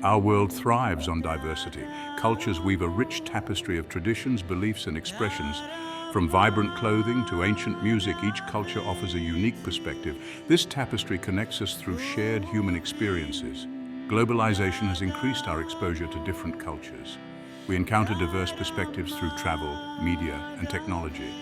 Our world thrives on diversity. Cultures weave a rich tapestry of traditions, beliefs, and expressions. From vibrant clothing to ancient music, each culture offers a unique perspective. This tapestry connects us through shared human experiences. Globalization has increased our exposure to different cultures. We encounter diverse perspectives through travel, media, and technology.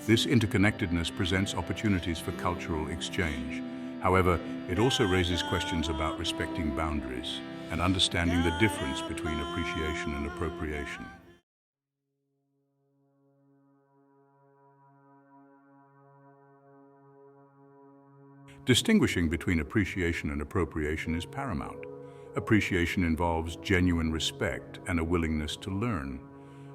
This interconnectedness presents opportunities for cultural exchange. However, it also raises questions about respecting boundaries and understanding the difference between appreciation and appropriation. Distinguishing between appreciation and appropriation is paramount. Appreciation involves genuine respect and a willingness to learn.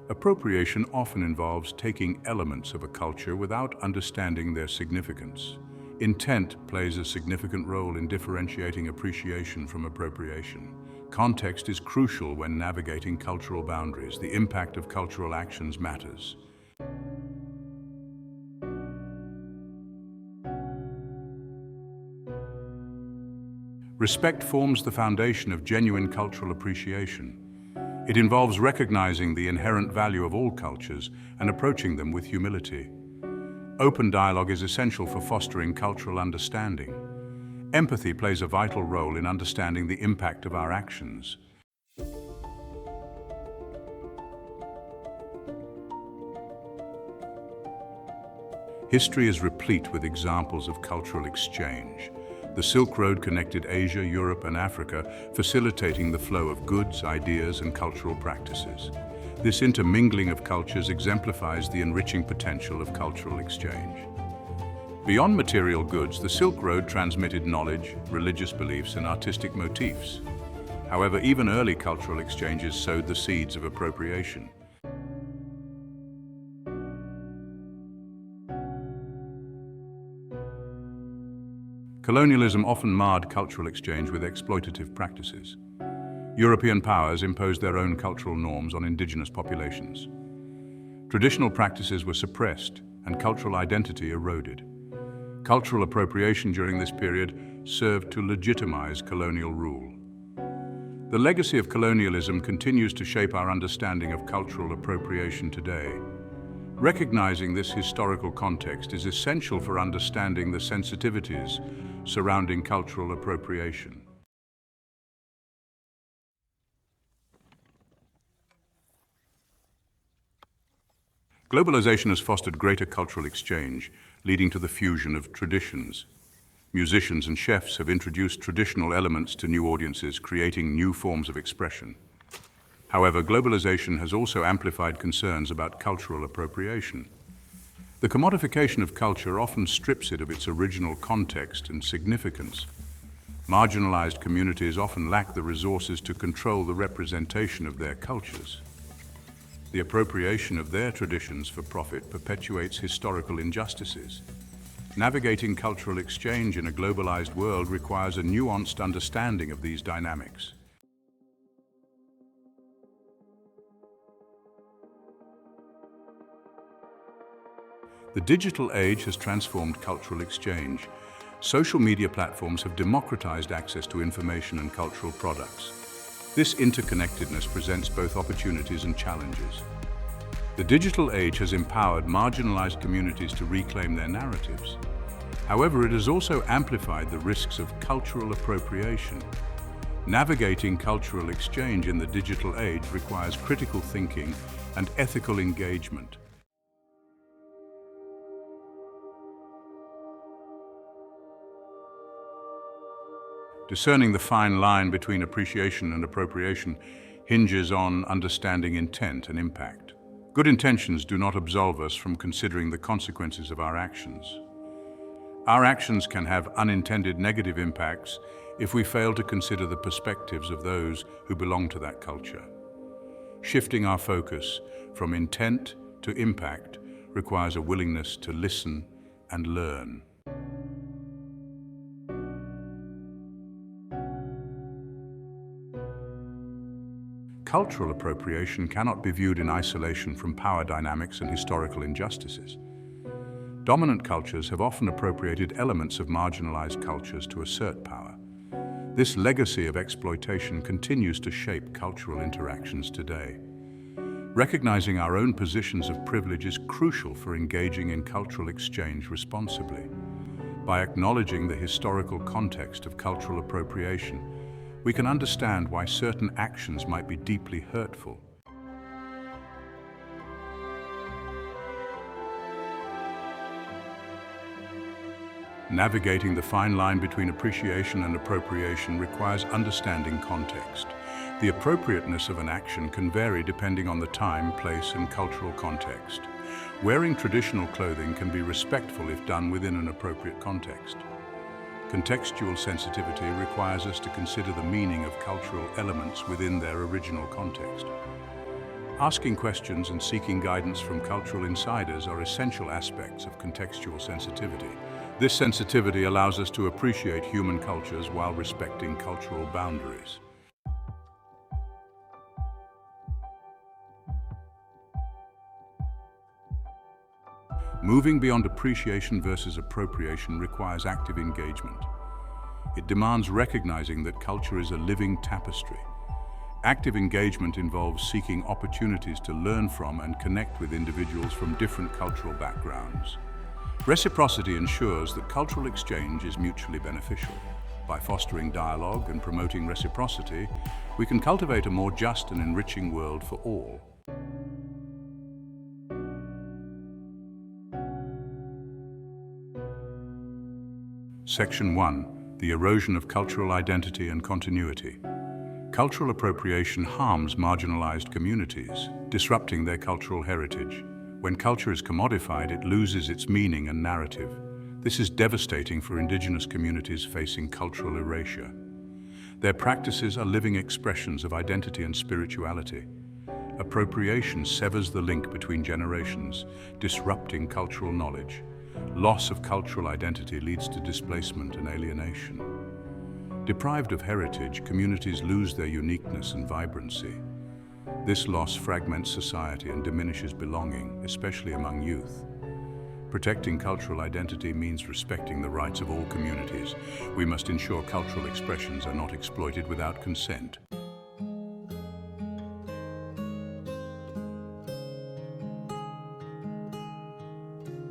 Appropriation often involves taking elements of a culture without understanding their significance. Intent plays a significant role in differentiating appreciation from appropriation. Context is crucial when navigating cultural boundaries. The impact of cultural actions matters. Respect forms the foundation of genuine cultural appreciation. It involves recognizing the inherent value of all cultures and approaching them with humility. Open dialogue is essential for fostering cultural understanding. Empathy plays a vital role in understanding the impact of our actions. History is replete with examples of cultural exchange. The Silk Road connected Asia, Europe, and Africa, facilitating the flow of goods, ideas, and cultural practices. This intermingling of cultures exemplifies the enriching potential of cultural exchange. Beyond material goods, the Silk Road transmitted knowledge, religious beliefs, and artistic motifs. However, even early cultural exchanges sowed the seeds of appropriation. Colonialism often marred cultural exchange with exploitative practices. European powers imposed their own cultural norms on indigenous populations. Traditional practices were suppressed and cultural identity eroded. Cultural appropriation during this period served to legitimize colonial rule. The legacy of colonialism continues to shape our understanding of cultural appropriation today. Recognizing this historical context is essential for understanding the sensitivities surrounding cultural appropriation. Globalization has fostered greater cultural exchange, leading to the fusion of traditions. Musicians and chefs have introduced traditional elements to new audiences, creating new forms of expression. However, globalization has also amplified concerns about cultural appropriation. The commodification of culture often strips it of its original context and significance. Marginalized communities often lack the resources to control the representation of their cultures. The appropriation of their traditions for profit perpetuates historical injustices. Navigating cultural exchange in a globalized world requires a nuanced understanding of these dynamics. The digital age has transformed cultural exchange. Social media platforms have democratized access to information and cultural products. This interconnectedness presents both opportunities and challenges. The digital age has empowered marginalized communities to reclaim their narratives. However, it has also amplified the risks of cultural appropriation. Navigating cultural exchange in the digital age requires critical thinking and ethical engagement. Discerning the fine line between appreciation and appropriation hinges on understanding intent and impact. Good intentions do not absolve us from considering the consequences of our actions. Our actions can have unintended negative impacts if we fail to consider the perspectives of those who belong to that culture. Shifting our focus from intent to impact requires a willingness to listen and learn. Cultural appropriation cannot be viewed in isolation from power dynamics and historical injustices. Dominant cultures have often appropriated elements of marginalized cultures to assert power. This legacy of exploitation continues to shape cultural interactions today. Recognizing our own positions of privilege is crucial for engaging in cultural exchange responsibly. By acknowledging the historical context of cultural appropriation, we can understand why certain actions might be deeply hurtful. Navigating the fine line between appreciation and appropriation requires understanding context. The appropriateness of an action can vary depending on the time, place, and cultural context. Wearing traditional clothing can be respectful if done within an appropriate context. Contextual sensitivity requires us to consider the meaning of cultural elements within their original context. Asking questions and seeking guidance from cultural insiders are essential aspects of contextual sensitivity. This sensitivity allows us to appreciate human cultures while respecting cultural boundaries. Moving beyond appreciation versus appropriation requires active engagement. It demands recognizing that culture is a living tapestry. Active engagement involves seeking opportunities to learn from and connect with individuals from different cultural backgrounds. Reciprocity ensures that cultural exchange is mutually beneficial. By fostering dialogue and promoting reciprocity, we can cultivate a more just and enriching world for all. Section 1. The erosion of cultural identity and continuity. Cultural appropriation harms marginalized communities, disrupting their cultural heritage. When culture is commodified, it loses its meaning and narrative. This is devastating for indigenous communities facing cultural erasure. Their practices are living expressions of identity and spirituality. Appropriation severs the link between generations, disrupting cultural knowledge. Loss of cultural identity leads to displacement and alienation. Deprived of heritage, communities lose their uniqueness and vibrancy. This loss fragments society and diminishes belonging, especially among youth. Protecting cultural identity means respecting the rights of all communities. We must ensure cultural expressions are not exploited without consent.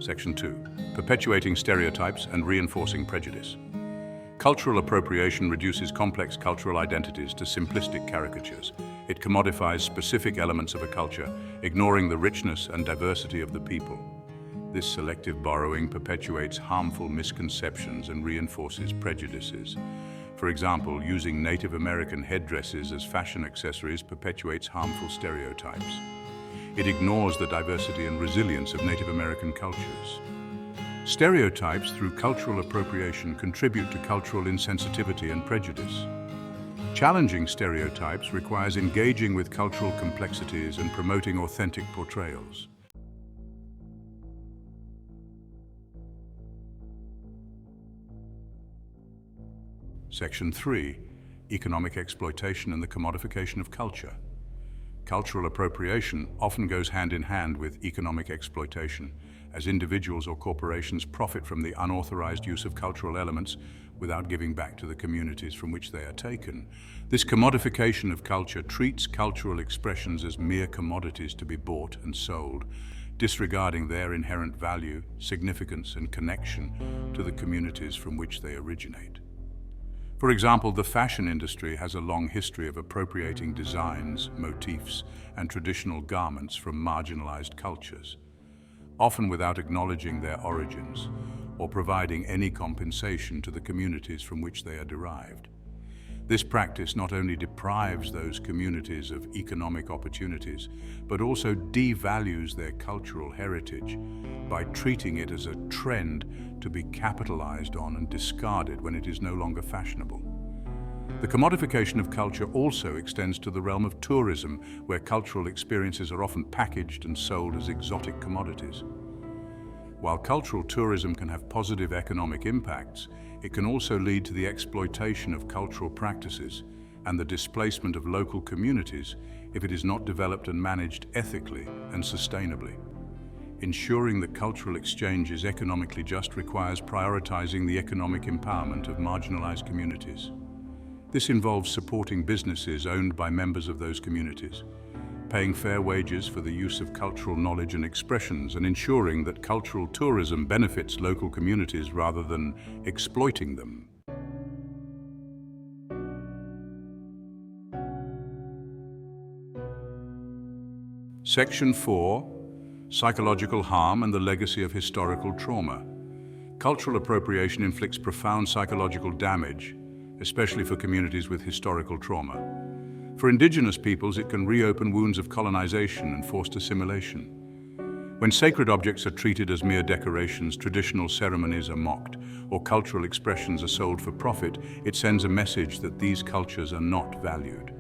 Section 2. Perpetuating stereotypes and reinforcing prejudice. Cultural appropriation reduces complex cultural identities to simplistic caricatures. It commodifies specific elements of a culture, ignoring the richness and diversity of the people. This selective borrowing perpetuates harmful misconceptions and reinforces prejudices. For example, using Native American headdresses as fashion accessories perpetuates harmful stereotypes. It ignores the diversity and resilience of Native American cultures. Stereotypes through cultural appropriation contribute to cultural insensitivity and prejudice. Challenging stereotypes requires engaging with cultural complexities and promoting authentic portrayals. Section 3. Economic exploitation and the commodification of culture. Cultural appropriation often goes hand in hand with economic exploitation, as individuals or corporations profit from the unauthorized use of cultural elements without giving back to the communities from which they are taken. This commodification of culture treats cultural expressions as mere commodities to be bought and sold, disregarding their inherent value, significance, and connection to the communities from which they originate. For example, the fashion industry has a long history of appropriating designs, motifs, and traditional garments from marginalized cultures, often without acknowledging their origins or providing any compensation to the communities from which they are derived. This practice not only deprives those communities of economic opportunities, but also devalues their cultural heritage by treating it as a trend to be capitalized on and discarded when it is no longer fashionable. The commodification of culture also extends to the realm of tourism, where cultural experiences are often packaged and sold as exotic commodities. While cultural tourism can have positive economic impacts, it can also lead to the exploitation of cultural practices and the displacement of local communities if it is not developed and managed ethically and sustainably. Ensuring that cultural exchange is economically just requires prioritizing the economic empowerment of marginalized communities. This involves supporting businesses owned by members of those communities, paying fair wages for the use of cultural knowledge and expressions, and ensuring that cultural tourism benefits local communities rather than exploiting them. Section 4. Psychological harm and the legacy of historical trauma. Cultural appropriation inflicts profound psychological damage, especially for communities with historical trauma. For indigenous peoples, it can reopen wounds of colonization and forced assimilation. When sacred objects are treated as mere decorations, traditional ceremonies are mocked, or cultural expressions are sold for profit, it sends a message that these cultures are not valued.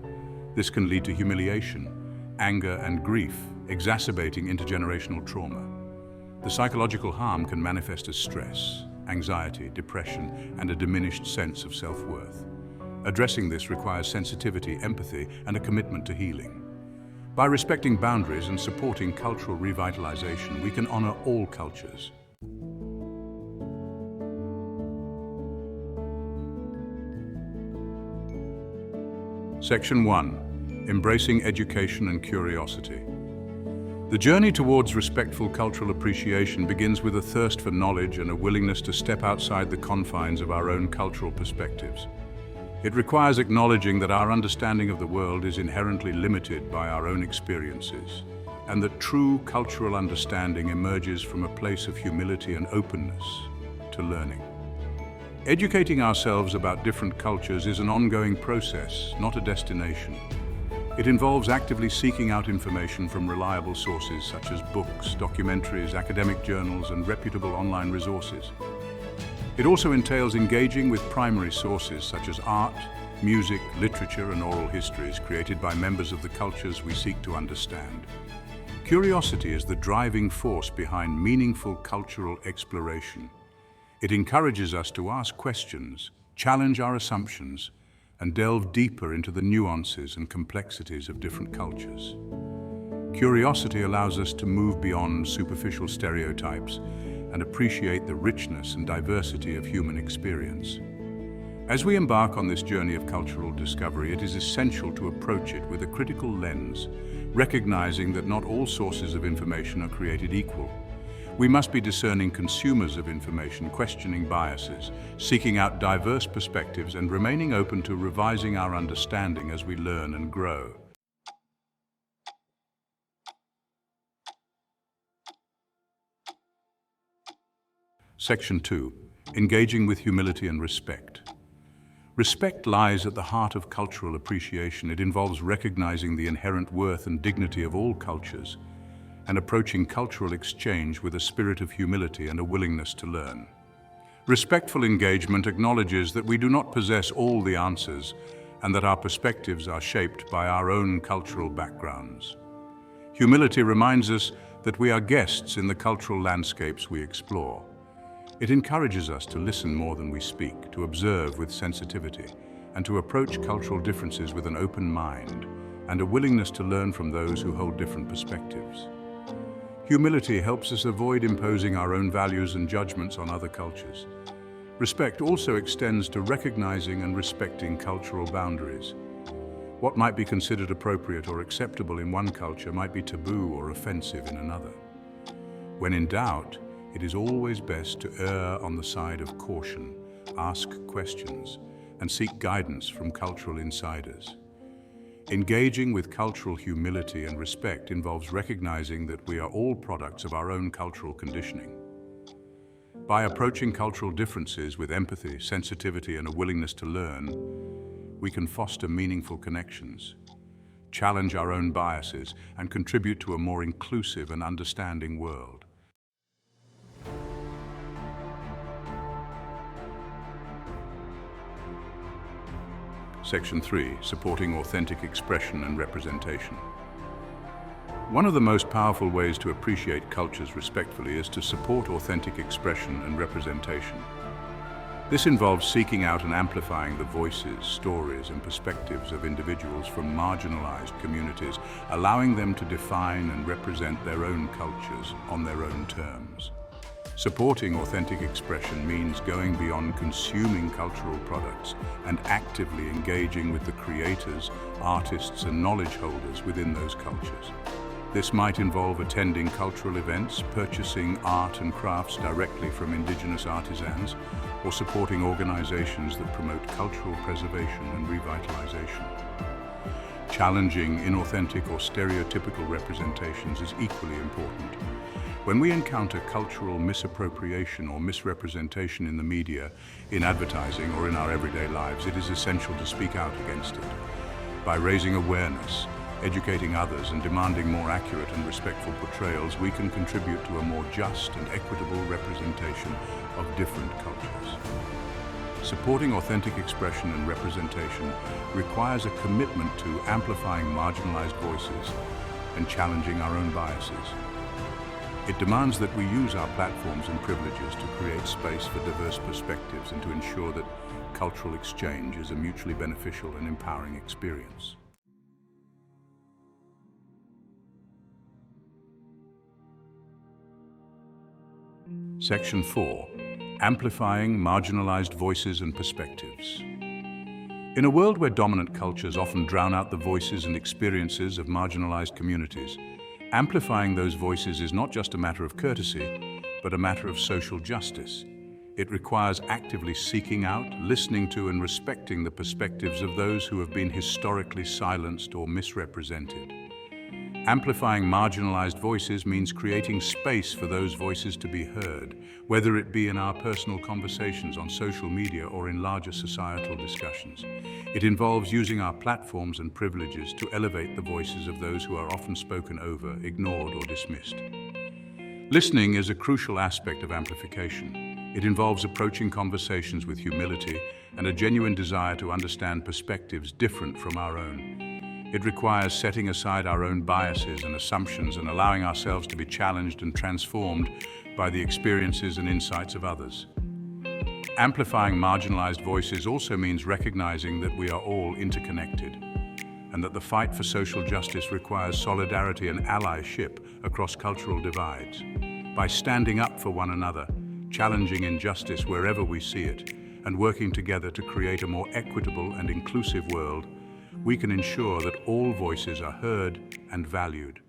This can lead to humiliation, anger, and grief, exacerbating intergenerational trauma. The psychological harm can manifest as stress, anxiety, depression, and a diminished sense of self-worth. Addressing this requires sensitivity, empathy, and a commitment to healing. By respecting boundaries and supporting cultural revitalization, we can honor all cultures. Section 1. Embracing education and curiosity. The journey towards respectful cultural appreciation begins with a thirst for knowledge and a willingness to step outside the confines of our own cultural perspectives. It requires acknowledging that our understanding of the world is inherently limited by our own experiences, and that true cultural understanding emerges from a place of humility and openness to learning. Educating ourselves about different cultures is an ongoing process, not a destination. It involves actively seeking out information from reliable sources such as books, documentaries, academic journals, and reputable online resources. It also entails engaging with primary sources such as art, music, literature, and oral histories created by members of the cultures we seek to understand. Curiosity is the driving force behind meaningful cultural exploration. It encourages us to ask questions, challenge our assumptions, and delve deeper into the nuances and complexities of different cultures. Curiosity allows us to move beyond superficial stereotypes and appreciate the richness and diversity of human experience. As we embark on this journey of cultural discovery, it is essential to approach it with a critical lens, recognizing that not all sources of information are created equal. We must be discerning consumers of information, questioning biases, seeking out diverse perspectives, and remaining open to revising our understanding as we learn and grow. Section 2. Engaging with humility and respect. Respect lies at the heart of cultural appreciation. It involves recognizing the inherent worth and dignity of all cultures, and approaching cultural exchange with a spirit of humility and a willingness to learn. Respectful engagement acknowledges that we do not possess all the answers and that our perspectives are shaped by our own cultural backgrounds. Humility reminds us that we are guests in the cultural landscapes we explore. It encourages us to listen more than we speak, to observe with sensitivity, and to approach cultural differences with an open mind and a willingness to learn from those who hold different perspectives. Humility helps us avoid imposing our own values and judgments on other cultures. Respect also extends to recognizing and respecting cultural boundaries. What might be considered appropriate or acceptable in one culture might be taboo or offensive in another. When in doubt, it is always best to err on the side of caution, ask questions, and seek guidance from cultural insiders. Engaging with cultural humility and respect involves recognizing that we are all products of our own cultural conditioning. By approaching cultural differences with empathy, sensitivity, and a willingness to learn, we can foster meaningful connections, challenge our own biases, and contribute to a more inclusive and understanding world. Section 3. Supporting authentic expression and representation. One of the most powerful ways to appreciate cultures respectfully is to support authentic expression and representation. This involves seeking out and amplifying the voices, stories, and perspectives of individuals from marginalized communities, allowing them to define and represent their own cultures on their own terms. Supporting authentic expression means going beyond consuming cultural products and actively engaging with the creators, artists, and knowledge holders within those cultures. This might involve attending cultural events, purchasing art and crafts directly from indigenous artisans, or supporting organizations that promote cultural preservation and revitalization. Challenging inauthentic or stereotypical representations is equally important. When we encounter cultural misappropriation or misrepresentation in the media, in advertising, or in our everyday lives, it is essential to speak out against it. By raising awareness, educating others, and demanding more accurate and respectful portrayals, we can contribute to a more just and equitable representation of different cultures. Supporting authentic expression and representation requires a commitment to amplifying marginalized voices and challenging our own biases. It demands that we use our platforms and privileges to create space for diverse perspectives and to ensure that cultural exchange is a mutually beneficial and empowering experience. Section 4. Amplifying marginalized voices and perspectives. In a world where dominant cultures often drown out the voices and experiences of marginalized communities, amplifying those voices is not just a matter of courtesy, but a matter of social justice. It requires actively seeking out, listening to, and respecting the perspectives of those who have been historically silenced or misrepresented. Amplifying marginalized voices means creating space for those voices to be heard, whether it be in our personal conversations on social media or in larger societal discussions. It involves using our platforms and privileges to elevate the voices of those who are often spoken over, ignored, or dismissed. Listening is a crucial aspect of amplification. It involves approaching conversations with humility and a genuine desire to understand perspectives different from our own. It requires setting aside our own biases and assumptions and allowing ourselves to be challenged and transformed by the experiences and insights of others. Amplifying marginalized voices also means recognizing that we are all interconnected and that the fight for social justice requires solidarity and allyship across cultural divides. By standing up for one another, challenging injustice wherever we see it, and working together to create a more equitable and inclusive world, we can ensure that all voices are heard and valued.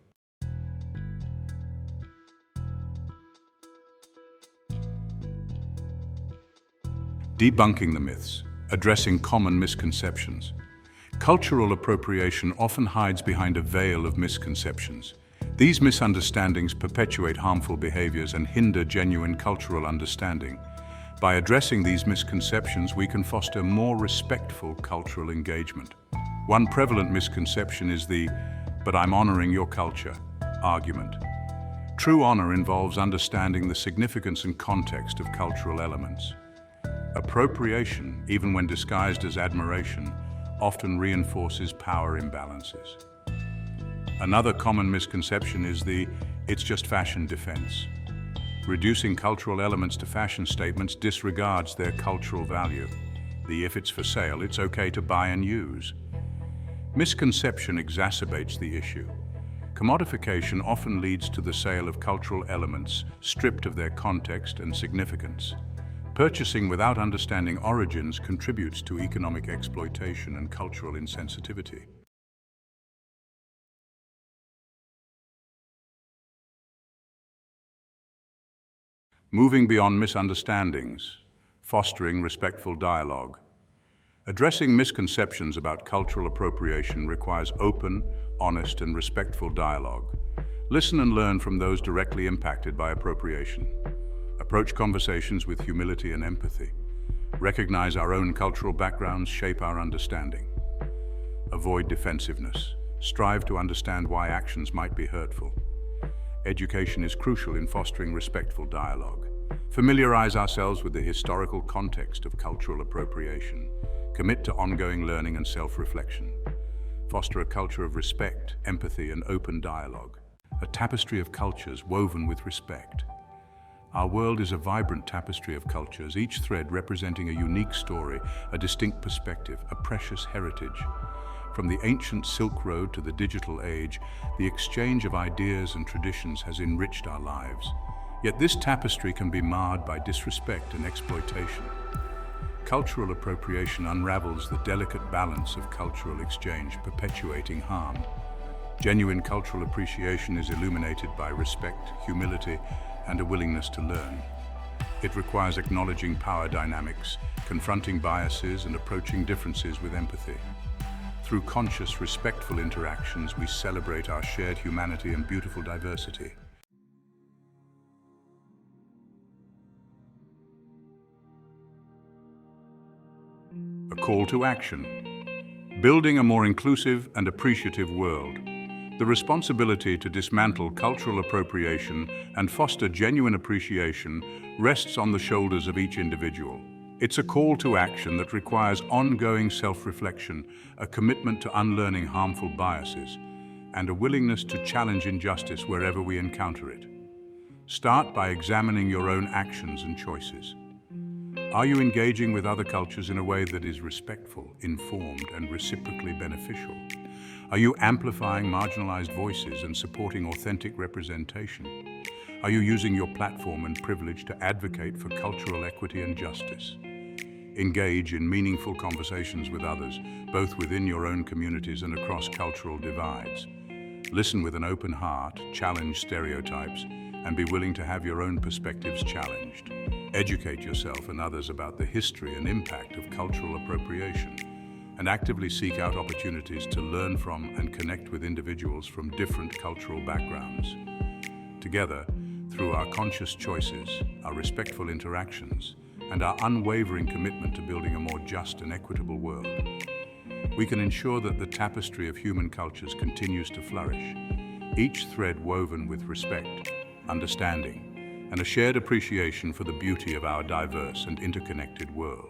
Debunking the myths, addressing common misconceptions. Cultural appropriation often hides behind a veil of misconceptions. These misunderstandings perpetuate harmful behaviors and hinder genuine cultural understanding. By addressing these misconceptions, we can foster more respectful cultural engagement. One prevalent misconception is the "but I'm honoring your culture" argument. True honor involves understanding the significance and context of cultural elements. Appropriation, even when disguised as admiration, often reinforces power imbalances. Another common misconception is the "it's just fashion" defense. Reducing cultural elements to fashion statements disregards their cultural value. The "if it's for sale, it's okay to buy and use." Misconception exacerbates the issue. Commodification often leads to the sale of cultural elements stripped of their context and significance. Purchasing without understanding origins contributes to economic exploitation and cultural insensitivity. Moving beyond misunderstandings, fostering respectful dialogue. Addressing misconceptions about cultural appropriation requires open, honest, and respectful dialogue. Listen and learn from those directly impacted by appropriation. Approach conversations with humility and empathy. Recognize our own cultural backgrounds shape our understanding. Avoid defensiveness. Strive to understand why actions might be hurtful. Education is crucial in fostering respectful dialogue. Familiarize ourselves with the historical context of cultural appropriation. Commit to ongoing learning and self-reflection. Foster a culture of respect, empathy, and open dialogue. A tapestry of cultures woven with respect. Our world is a vibrant tapestry of cultures, each thread representing a unique story, a distinct perspective, a precious heritage. From the ancient Silk Road to the digital age, the exchange of ideas and traditions has enriched our lives. Yet this tapestry can be marred by disrespect and exploitation. Cultural appropriation unravels the delicate balance of cultural exchange, perpetuating harm. Genuine cultural appreciation is illuminated by respect, humility, and a willingness to learn. It requires acknowledging power dynamics, confronting biases, and approaching differences with empathy. Through conscious, respectful interactions, we celebrate our shared humanity and beautiful diversity. A call to action. Building a more inclusive and appreciative world. The responsibility to dismantle cultural appropriation and foster genuine appreciation rests on the shoulders of each individual. It's a call to action that requires ongoing self-reflection, a commitment to unlearning harmful biases, and a willingness to challenge injustice wherever we encounter it. Start by examining your own actions and choices. Are you engaging with other cultures in a way that is respectful, informed, and reciprocally beneficial? Are you amplifying marginalized voices and supporting authentic representation? Are you using your platform and privilege to advocate for cultural equity and justice? Engage in meaningful conversations with others, both within your own communities and across cultural divides. Listen with an open heart, challenge stereotypes, and be willing to have your own perspectives challenged. Educate yourself and others about the history and impact of cultural appropriation, and actively seek out opportunities to learn from and connect with individuals from different cultural backgrounds. Together, through our conscious choices, our respectful interactions, and our unwavering commitment to building a more just and equitable world, we can ensure that the tapestry of human cultures continues to flourish, each thread woven with respect, understanding, and a shared appreciation for the beauty of our diverse and interconnected world.